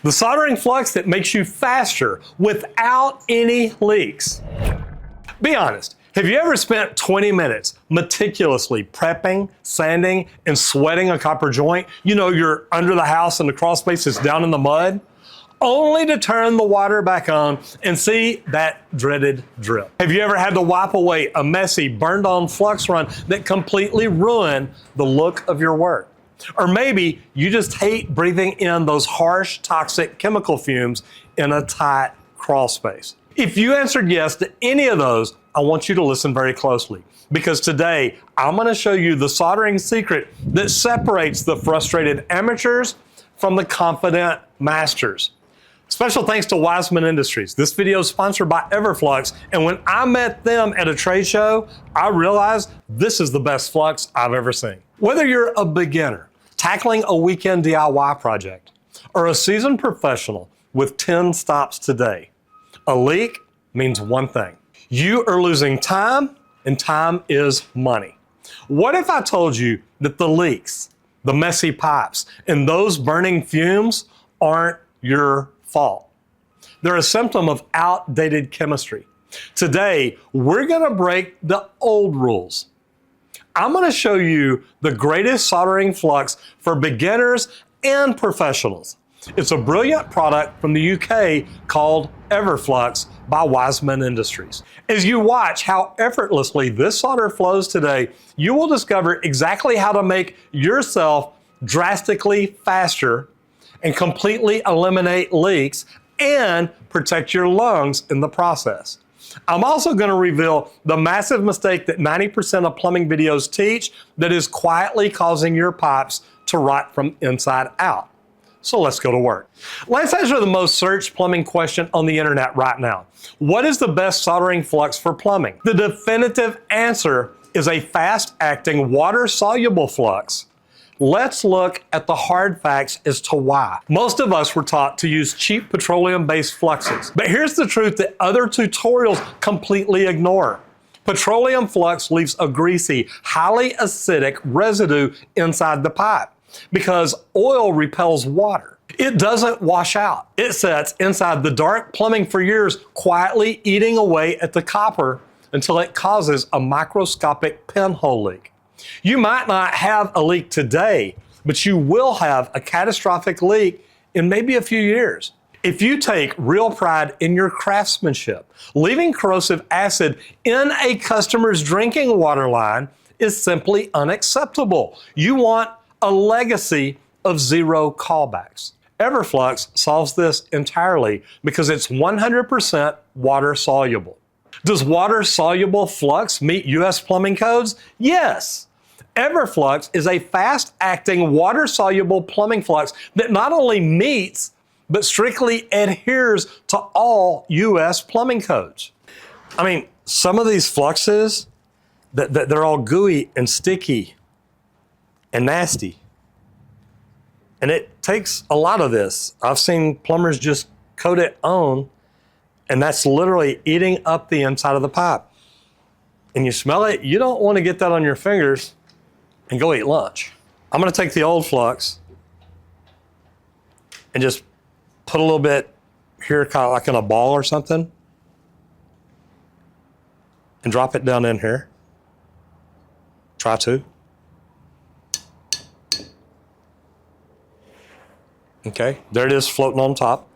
The soldering flux that makes you faster without any leaks. Be honest, have you ever spent 20 minutes meticulously prepping, sanding, and sweating a copper joint? You know, you're under the house and the crawl space is down in the mud, only to turn the water back on and see that dreaded drip. Have you ever had to wipe away a messy, burned-on flux run that completely ruined the look of your work? Or maybe you just hate breathing in those harsh, toxic chemical fumes in a tight crawl space. If you answered yes to any of those, I want you to listen very closely, because today I'm going to show you the soldering secret that separates the frustrated amateurs from the confident masters. Special thanks to Wiseman Industries. This video is sponsored by Everflux, and when I met them at a trade show, I realized this is the best flux I've ever seen. Whether you're a beginner tackling a weekend DIY project or a seasoned professional with 10 stops today, a leak means one thing. You are losing time, and time is money. What if I told you that the leaks, the messy pipes, and those burning fumes aren't your fault? They're a symptom of outdated chemistry. Today, we're going to break the old rules. I'm going to show you the greatest soldering flux for beginners and professionals. It's a brilliant product from the UK called Everflux by Wiseman Industries. As you watch how effortlessly this solder flows today, you will discover exactly how to make yourself drastically faster and completely eliminate leaks and protect your lungs in the process. I'm also going to reveal the massive mistake that 90% of plumbing videos teach that is quietly causing your pipes to rot from inside out. So let's go to work. Let's answer the most searched plumbing question on the internet right now. What is the best soldering flux for plumbing? The definitive answer is a fast-acting water-soluble flux. Let's look at the hard facts as to why. Most of us were taught to use cheap petroleum-based fluxes, but here's the truth that other tutorials completely ignore. Petroleum flux leaves a greasy, highly acidic residue inside the pipe because oil repels water. It doesn't wash out. It sits inside the dark plumbing for years, quietly eating away at the copper until it causes a microscopic pinhole leak. You might not have a leak today, but you will have a catastrophic leak in maybe a few years. If you take real pride in your craftsmanship, leaving corrosive acid in a customer's drinking water line is simply unacceptable. You want a legacy of zero callbacks. Everflux solves this entirely because it's 100% water soluble. Does water soluble flux meet US plumbing codes? Yes. Everflux is a fast-acting water-soluble plumbing flux that not only meets, but strictly adheres to all US plumbing codes. I mean, some of these fluxes, they're all gooey and sticky and nasty. And it takes a lot of this. I've seen plumbers just coat it on, and that's literally eating up the inside of the pipe. And you smell it, you don't want to get that on your fingers and go eat lunch. I'm going to take the old flux and just put a little bit here, kind of like in a ball or something, and drop it down in here. Try to. Okay, there it is floating on top.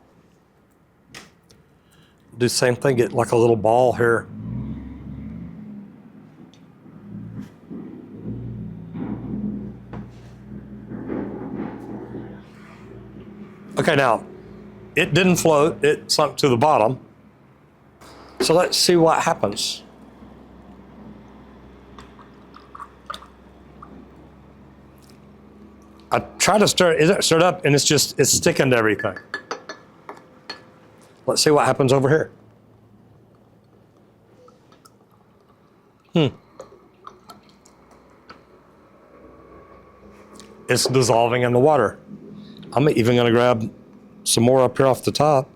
Do the same thing, get like a little ball here. Okay, now, it didn't float, it sunk to the bottom. So let's see what happens. I try to stir it up, and it's sticking to everything. Let's see what happens over here. It's dissolving in the water. I'm even going to grab some more up here off the top.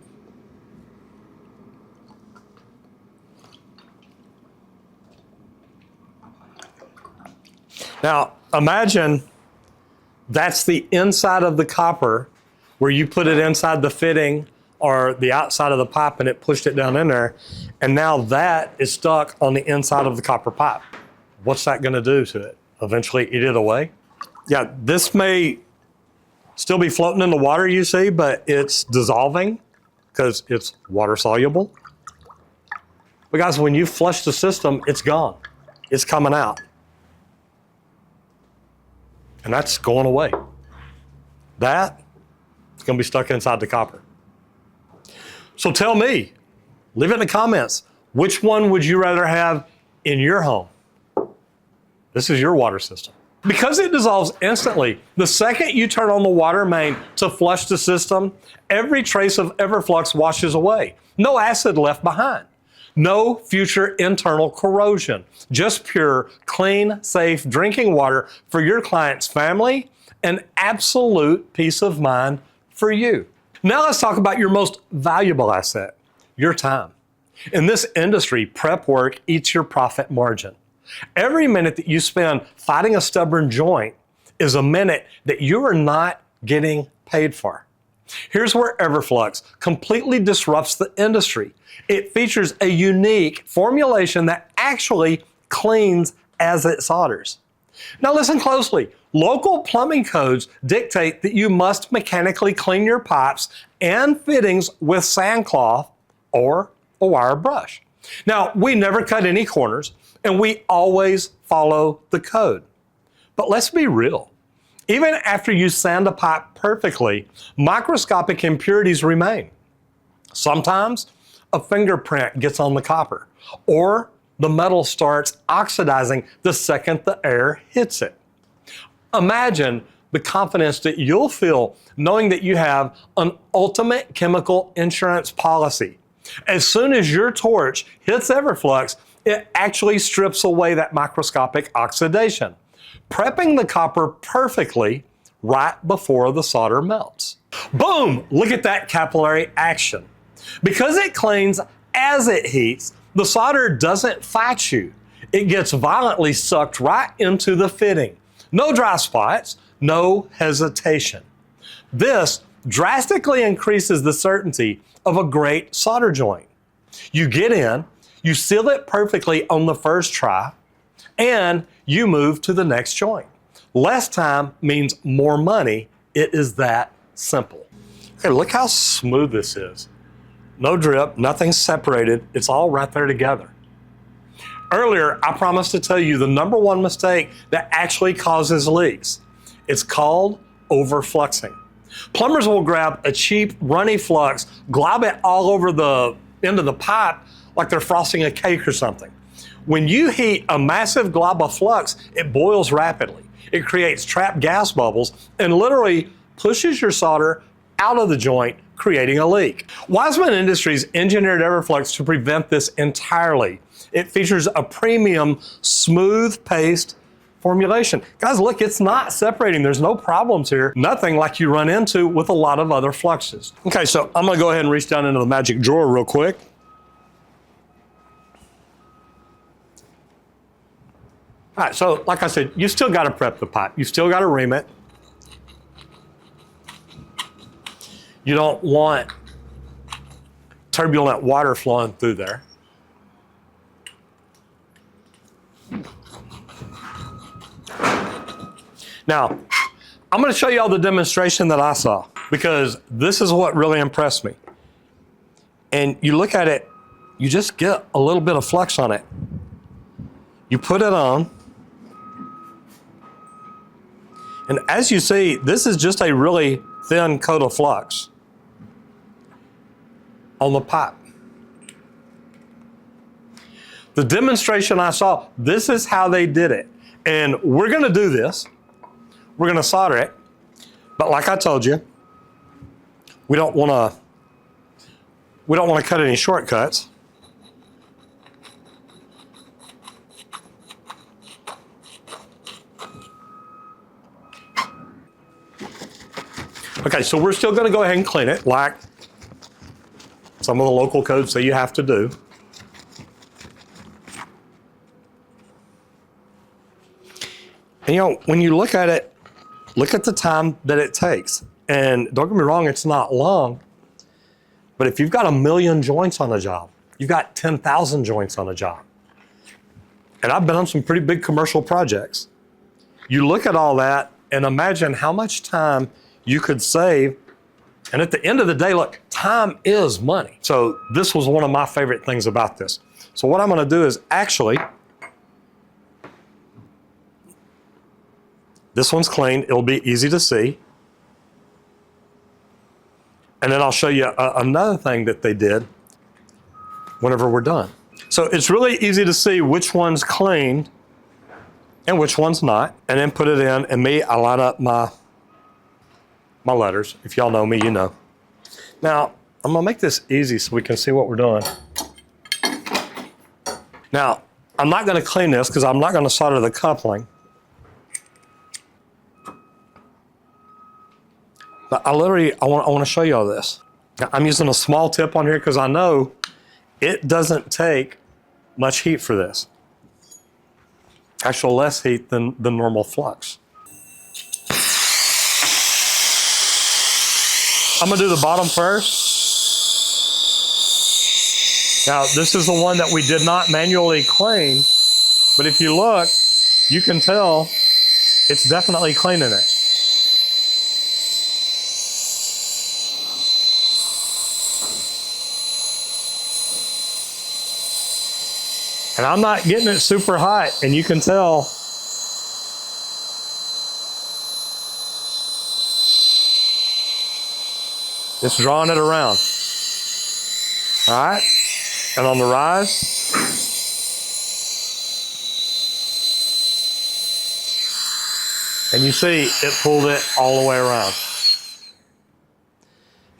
Now, imagine that's the inside of the copper where you put it inside the fitting or the outside of the pipe and it pushed it down in there, and now that is stuck on the inside of the copper pipe. What's that going to do to it? Eventually eat it away? Yeah, this may still be floating in the water, you see, but it's dissolving because it's water soluble. But guys, when you flush the system, it's gone. It's coming out. And that's going away. That is going to be stuck inside the copper. So tell me, leave it in the comments, which one would you rather have in your home? This is your water system. Because it dissolves instantly, the second you turn on the water main to flush the system, every trace of Everflux washes away. No acid left behind. No future internal corrosion. Just pure, clean, safe drinking water for your client's family and absolute peace of mind for you. Now let's talk about your most valuable asset, your time. In this industry, prep work eats your profit margin. Every minute that you spend fighting a stubborn joint is a minute that you are not getting paid for. Here's where Everflux completely disrupts the industry. It features a unique formulation that actually cleans as it solders. Now listen closely. Local plumbing codes dictate that you must mechanically clean your pipes and fittings with sandcloth or a wire brush. Now, we never cut any corners, and we always follow the code. But let's be real. Even after you sand a pipe perfectly, microscopic impurities remain. Sometimes a fingerprint gets on the copper, or the metal starts oxidizing the second the air hits it. Imagine the confidence that you'll feel knowing that you have an ultimate chemical insurance policy. As soon as your torch hits Everflux, it actually strips away that microscopic oxidation, prepping the copper perfectly right before the solder melts. Boom! Look at that capillary action. Because it cleans as it heats, the solder doesn't fight you. It gets violently sucked right into the fitting. No dry spots, no hesitation. This drastically increases the certainty of a great solder joint. You get in, you seal it perfectly on the first try, and you move to the next joint. Less time means more money. It is that simple. Okay, look how smooth this is. No drip, nothing separated. It's all right there together. Earlier, I promised to tell you the number one mistake that actually causes leaks. It's called overfluxing. Plumbers will grab a cheap runny flux, glob it all over the end of the pipe like they're frosting a cake or something. When you heat a massive glob of flux, it boils rapidly. It creates trapped gas bubbles and literally pushes your solder out of the joint, creating a leak. Wiseman Industries engineered Everflux to prevent this entirely. It features a premium smooth paste formulation. Guys, look, it's not separating. There's no problems here. Nothing like you run into with a lot of other fluxes. Okay, so I'm gonna go ahead and reach down into the magic drawer real quick. All right, so like I said, you still gotta prep the pipe. You still gotta ream it. You don't want turbulent water flowing through there. Now, I'm going to show you all the demonstration that I saw because this is what really impressed me. And you look at it, you just get a little bit of flux on it. You put it on. And as you see, this is just a really thin coat of flux on the pipe. The demonstration I saw, this is how they did it. And we're going to do this. We're going to solder it. But like I told you, we don't want to cut any shortcuts. Okay, so we're still going to go ahead and clean it like some of the local codes say you have to do. And you know, when you look at it, look at the time that it takes. And don't get me wrong, it's not long, but if you've got 1,000,000 joints on a job, you've got 10,000 joints on a job. And I've been on some pretty big commercial projects. You look at all that and imagine how much time you could save. And at the end of the day, look, time is money. So this was one of my favorite things about this. So what I'm gonna do is actually, this one's clean, it'll be easy to see. And then I'll show you another thing that they did whenever we're done. So it's really easy to see which one's cleaned and which one's not, and then put it in, and I line up my letters. If y'all know me, you know. Now, I'm gonna make this easy so we can see what we're doing. Now, I'm not gonna clean this because I'm not gonna solder the coupling. But I want to show you all this. Now, I'm using a small tip on here because I know it doesn't take much heat for this. Actually, less heat than the normal flux. I'm gonna do the bottom first. Now, this is the one that we did not manually clean, but if you look, you can tell it's definitely cleaning it. And I'm not getting it super hot, and you can tell it's drawing it around. All right, and on the rise, and you see it pulled it all the way around.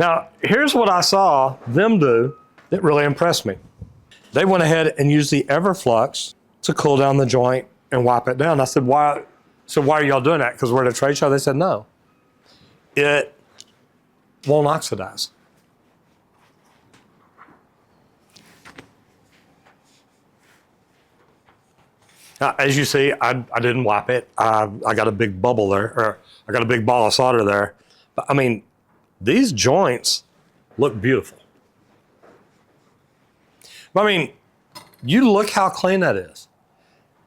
Now, here's what I saw them do that really impressed me. They went ahead and used the Everflux to cool down the joint and wipe it down. I said, why are y'all doing that? Because we're at a trade show? They said, no. It won't oxidize. Now, as you see, I didn't wipe it. I got a big bubble there, or I got a big ball of solder there. But I mean, these joints look beautiful. I mean, you look how clean that is.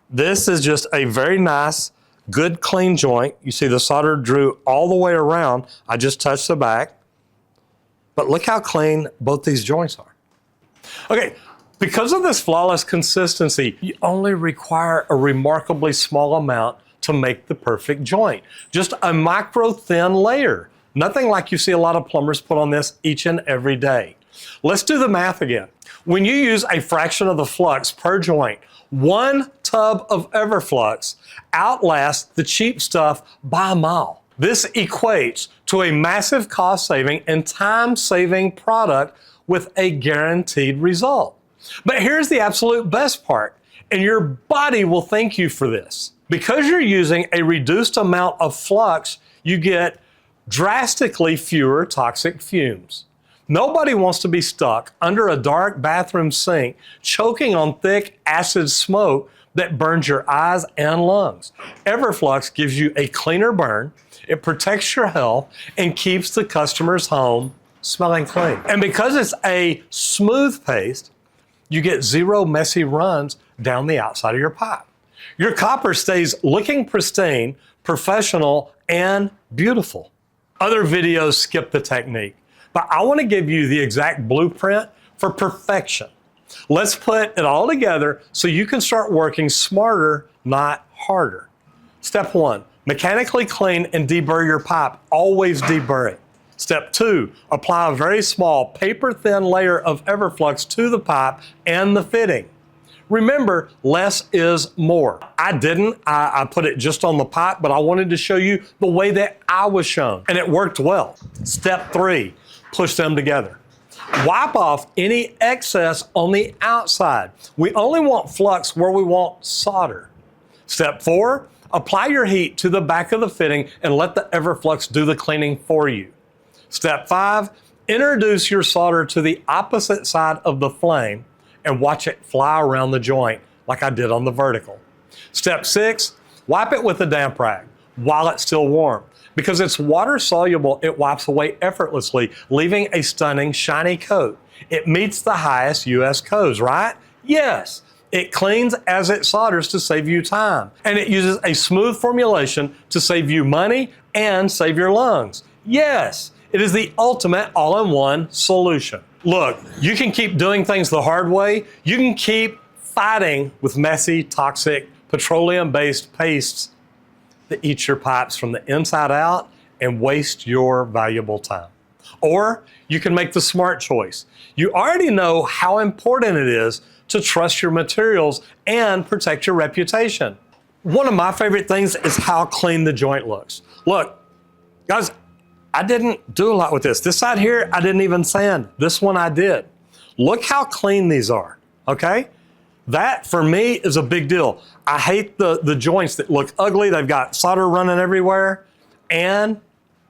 This is just a very nice, good, clean joint. You see the solder drew all the way around. I just touched the back. But look how clean both these joints are. Okay, because of this flawless consistency, you only require a remarkably small amount to make the perfect joint. Just a micro thin layer. Nothing like you see a lot of plumbers put on this each and every day. Let's do the math again. When you use a fraction of the flux per joint, 1 tub of Everflux outlasts the cheap stuff by a mile. This equates to a massive cost-saving and time-saving product with a guaranteed result. But here's the absolute best part, and your body will thank you for this. Because you're using a reduced amount of flux, you get drastically fewer toxic fumes. Nobody wants to be stuck under a dark bathroom sink, choking on thick acid smoke that burns your eyes and lungs. Everflux gives you a cleaner burn, it protects your health, and keeps the customer's home smelling clean. And because it's a smooth paste, you get 0 messy runs down the outside of your pipe. Your copper stays looking pristine, professional, and beautiful. Other videos skip the technique, but I want to give you the exact blueprint for perfection. Let's put it all together so you can start working smarter, not harder. Step 1, mechanically clean and deburr your pipe. Always deburr it. Step 2, apply a very small paper-thin layer of Everflux to the pipe and the fitting. Remember, less is more. I put it just on the pipe, but I wanted to show you the way that I was shown, and it worked well. Step 3, push them together. Wipe off any excess on the outside. We only want flux where we want solder. Step 4, apply your heat to the back of the fitting and let the Everflux do the cleaning for you. Step 5, introduce your solder to the opposite side of the flame and watch it fly around the joint like I did on the vertical. Step 6, wipe it with a damp rag while it's still warm. Because it's water soluble, it wipes away effortlessly, leaving a stunning shiny coat. It meets the highest US codes, right? Yes. It cleans as it solders to save you time. And it uses a smooth formulation to save you money and save your lungs. Yes. It is the ultimate all-in-one solution. Look, you can keep doing things the hard way. You can keep fighting with messy, toxic, petroleum-based pastes that eat your pipes from the inside out and waste your valuable time. Or you can make the smart choice. You already know how important it is to trust your materials and protect your reputation. One of my favorite things is how clean the joint looks. Look, guys, I didn't do a lot with this. This side here, I didn't even sand. This one I did. Look how clean these are, okay? That, for me, is a big deal. I hate the joints that look ugly. They've got solder running everywhere, and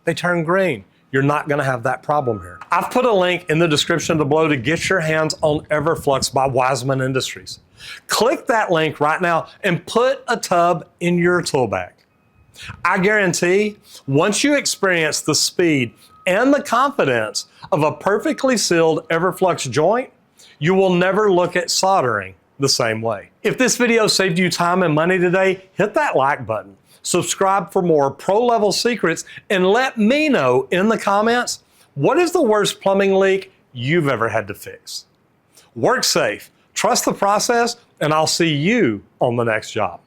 they turn green. You're not gonna have that problem here. I've put a link in the description below to get your hands on Everflux by Wiseman Industries. Click that link right now and put a tub in your tool bag. I guarantee once you experience the speed and the confidence of a perfectly sealed Everflux joint, you will never look at soldering the same way. If this video saved you time and money today, hit that like button. Subscribe for more pro-level secrets and let me know in the comments, what is the worst plumbing leak you've ever had to fix? Work safe, trust the process, and I'll see you on the next job.